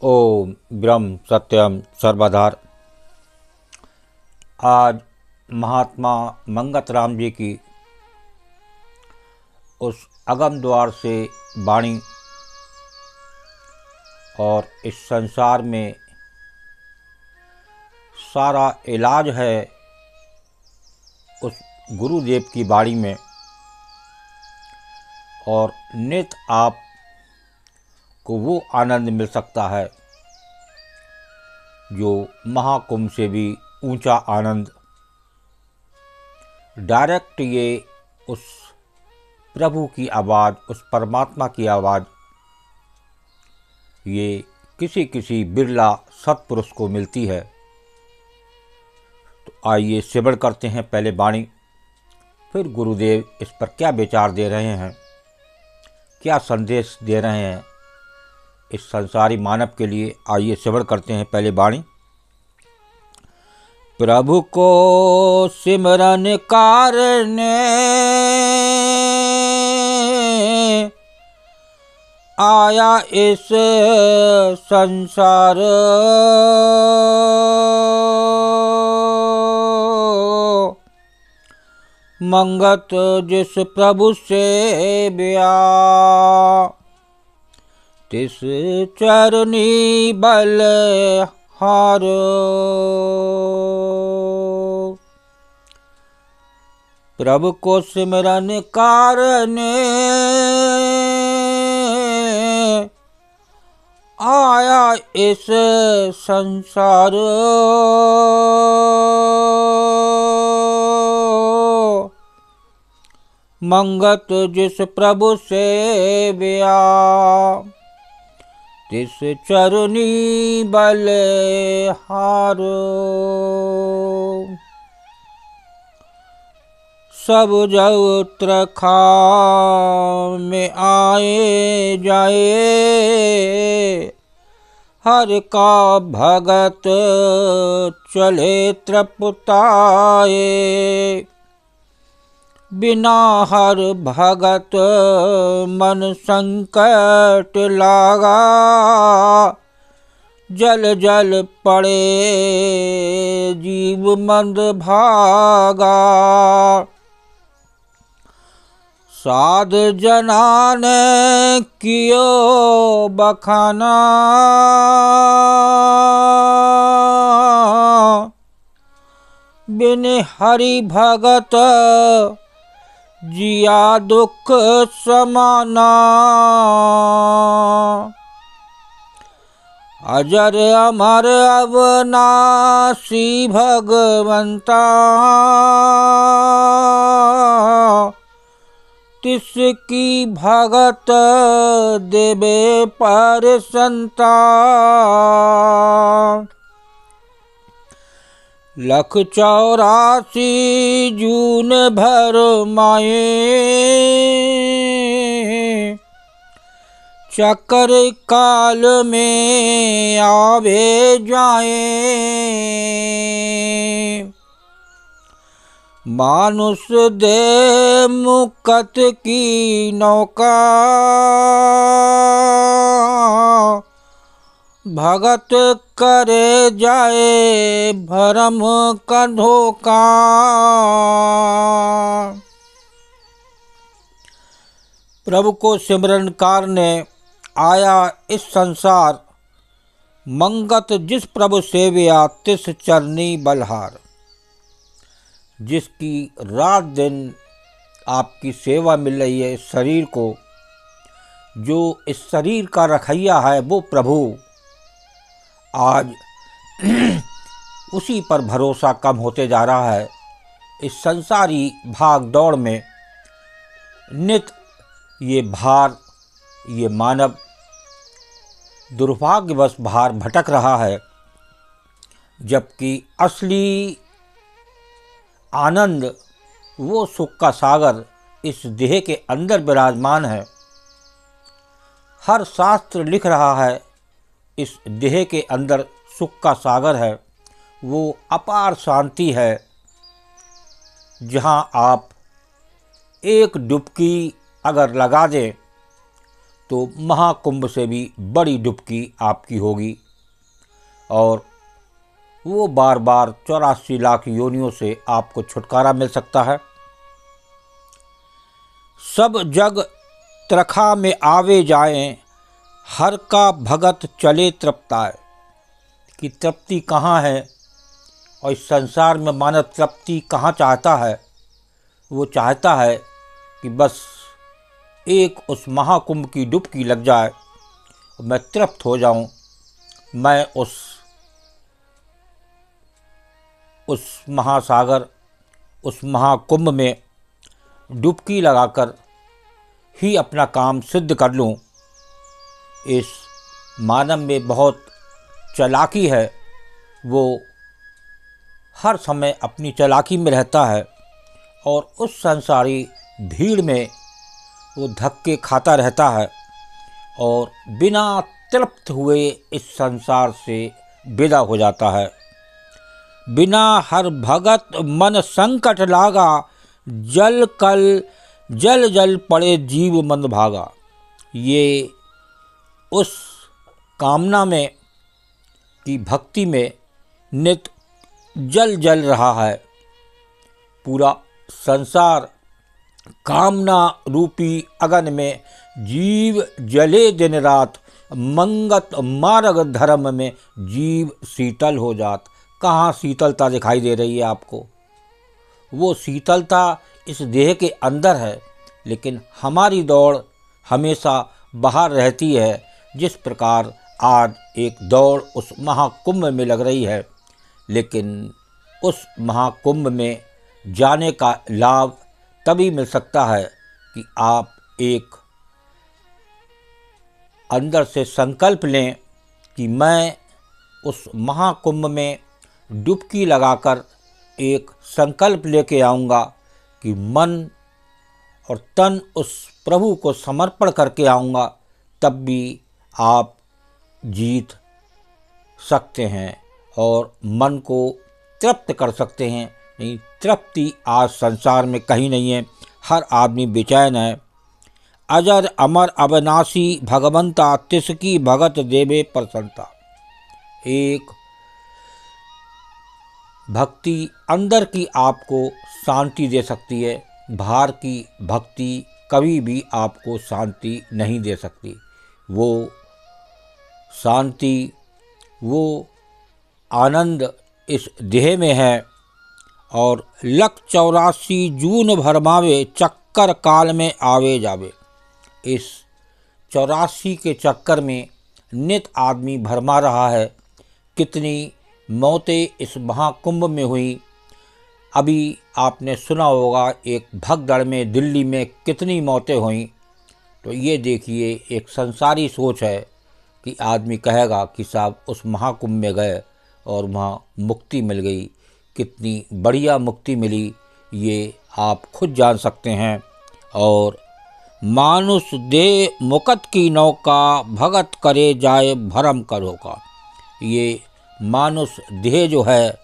ओम ब्रह्म सत्यम सर्वधार। आज महात्मा मंगत राम जी की उस अगम द्वार से वाणी और इस संसार में सारा इलाज है उस गुरुदेव की वाणी में। और नित आप को वो आनंद मिल सकता है जो महाकुंभ से भी ऊंचा आनंद। डायरेक्ट ये उस प्रभु की आवाज़, उस परमात्मा की आवाज़ ये किसी किसी बिरला सत्पुरुष को मिलती है। तो आइए श्रवण करते हैं पहले वाणी, फिर गुरुदेव इस पर क्या विचार दे रहे हैं, क्या संदेश दे रहे हैं इस संसारी मानव के लिए। आइए श्रवण करते हैं पहले वाणी। प्रभु को सिमरन कारने आया इस संसार, मंगत जिस प्रभु से ब्या, तिस चरनी बल हार। प्रभु को सिमरन कारने आया इस संसार, मंगत जिस प्रभु से ब्या, तिस चरनी बल हारो। सब जग त्रखा में आए जाए, हर का भगत चले त्रपताए। बिना हर भगत मन संकट लागा, जल जल पड़े जीव मंद भागा। साध जना ने कियो बखाना, बिन हरि भगत जिया दुख समाना। अजर अमर अविनाशी भगवंता, तिसकी भगत देवे पर संता। लख 84 जून भर माए, चक्कर काल में आवे जाए। मानुष दे मुकत की नौका, भगत करे जाए भरम का धोखा। प्रभु को सिमरनकार ने आया इस संसार, मंगत जिस प्रभु सेविया तिस चरनी बलहार। जिसकी रात दिन आपकी सेवा मिल रही है इस शरीर को, जो इस शरीर का रखैया है वो प्रभु, आज उसी पर भरोसा कम होते जा रहा है। इस संसारी भाग दौड़ में नित ये भार, ये मानव दुर्भाग्यवश भार भटक रहा है, जबकि असली आनंद वो सुख का सागर इस देह के अंदर विराजमान है। हर शास्त्र लिख रहा है इस देह के अंदर सुख का सागर है, वो अपार शांति है। जहाँ आप एक डुबकी अगर लगा दें तो महाकुंभ से भी बड़ी डुबकी आपकी होगी और वो बार बार 84 लाख योनियों से आपको छुटकारा मिल सकता है। सब जग त्रखा में आवे जाएं, हर का भगत चले तृप्ताए। कि तृप्ति कहाँ है और इस संसार में मानव तृप्ति कहाँ चाहता है? वो चाहता है कि बस एक उस महाकुंभ की डुबकी लग जाए, मैं तृप्त हो जाऊं, मैं उस महासागर, उस महाकुंभ में डुबकी लगाकर ही अपना काम सिद्ध कर लूं। इस मानव में बहुत चालाकी है, वो हर समय अपनी चालाकी में रहता है और उस संसारी भीड़ में वो धक्के खाता रहता है और बिना तृप्त हुए इस संसार से विदा हो जाता है। बिना हर भगत मन संकट लागा, जल जल पड़े जीव मंद भागा। ये उस कामना में की भक्ति में नित जल रहा है। पूरा संसार कामना रूपी अगन में जीव जले दिन रात, मंगत मार्ग धर्म में जीव शीतल हो जात। कहाँ शीतलता दिखाई दे रही है आपको? वो शीतलता इस देह के अंदर है, लेकिन हमारी दौड़ हमेशा बाहर रहती है। जिस प्रकार आज एक दौड़ उस महाकुंभ में लग रही है, लेकिन उस महाकुंभ में जाने का लाभ तभी मिल सकता है कि आप एक अंदर से संकल्प लें कि मैं उस महाकुंभ में डुबकी लगाकर एक संकल्प लेके आऊँगा कि मन और तन उस प्रभु को समर्पण करके आऊँगा, तब भी आप जीत सकते हैं और मन को तृप्त कर सकते हैं। नहीं, तृप्ति आज संसार में कहीं नहीं है, हर आदमी बेचैन है। अजर अमर अविनाशी भगवंता, तिसकी भगत देवे प्रसन्नता। एक भक्ति अंदर की आपको शांति दे सकती है, बाहर की भक्ति कभी भी आपको शांति नहीं दे सकती। वो शांति, वो आनंद इस देह में है और लख 84 जून भरमावे, चक्कर काल में आवे जावे। इस 84 के चक्कर में नित आदमी भरमा रहा है। कितनी मौतें इस महाकुंभ में हुई। अभी आपने सुना होगा एक भगदड़ में दिल्ली में कितनी मौतें हुई। तो ये देखिए, एक संसारी सोच है कि आदमी कहेगा कि साहब उस महाकुंभ में गए और वहाँ मुक्ति मिल गई। कितनी बढ़िया मुक्ति मिली ये आप खुद जान सकते हैं। और मानुष दे मुकत की नौका, भगत करे जाए भरम करो का। ये मानुष देह जो है,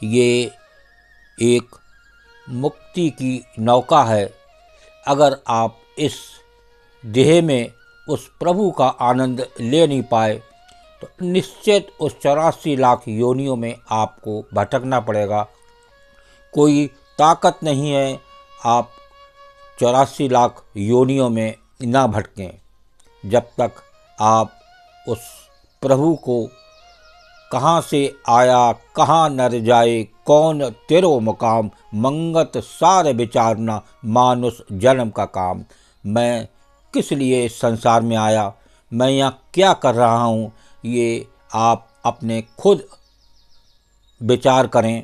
ये एक मुक्ति की नौका है। अगर आप इस देह में उस प्रभु का आनंद ले नहीं पाए तो निश्चित उस 84 लाख योनियों में आपको भटकना पड़ेगा। कोई ताकत नहीं है आप 84 लाख योनियों में ना भटकें, जब तक आप उस प्रभु को कहाँ से आया कहाँ नर जाए, कौन तेरो मुकाम, मंगत सारे विचारना, मानुष जन्म का काम। मैं किस लिए इस संसार में आया, मैं यहाँ क्या कर रहा हूँ, ये आप अपने खुद विचार करें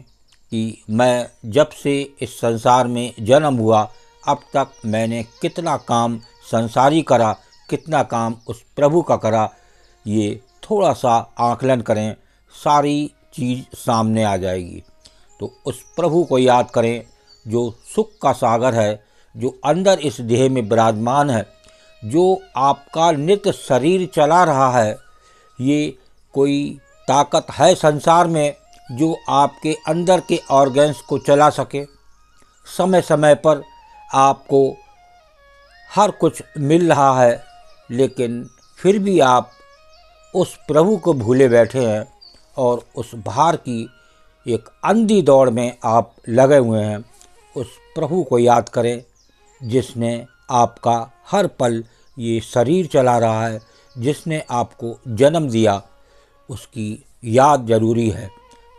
कि मैं जब से इस संसार में जन्म हुआ अब तक मैंने कितना काम संसारी करा, कितना काम उस प्रभु का करा। ये थोड़ा सा आकलन करें, सारी चीज़ सामने आ जाएगी। तो उस प्रभु को याद करें जो सुख का सागर है, जो अंदर इस देह में विराजमान है, जो आपका नित्य शरीर चला रहा है। ये कोई ताकत है संसार में जो आपके अंदर के ऑर्गन्स को चला सके। समय समय पर आपको हर कुछ मिल रहा है, लेकिन फिर भी आप उस प्रभु को भूले बैठे हैं और उस भार की एक अंधी दौड़ में आप लगे हुए हैं। उस प्रभु को याद करें जिसने आपका हर पल ये शरीर चला रहा है, जिसने आपको जन्म दिया, उसकी याद ज़रूरी है।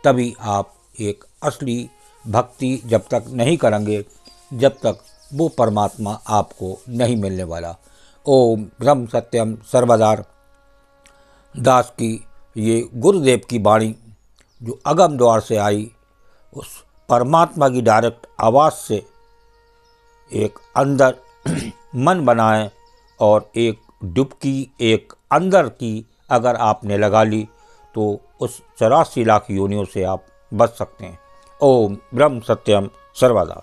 तभी आप एक असली भक्ति जब तक नहीं करेंगे, जब तक वो परमात्मा आपको नहीं मिलने वाला। ओम ब्रह्म सत्यम सर्वदा दास की ये गुरुदेव की वाणी जो अगम द्वार से आई, उस परमात्मा की डायरेक्ट आवाज़ से एक अंदर मन बनाएं और एक डुबकी एक अंदर की अगर आपने लगा ली तो उस 84 लाख योनियों से आप बच सकते हैं। ओम ब्रह्म सत्यम सर्वदा।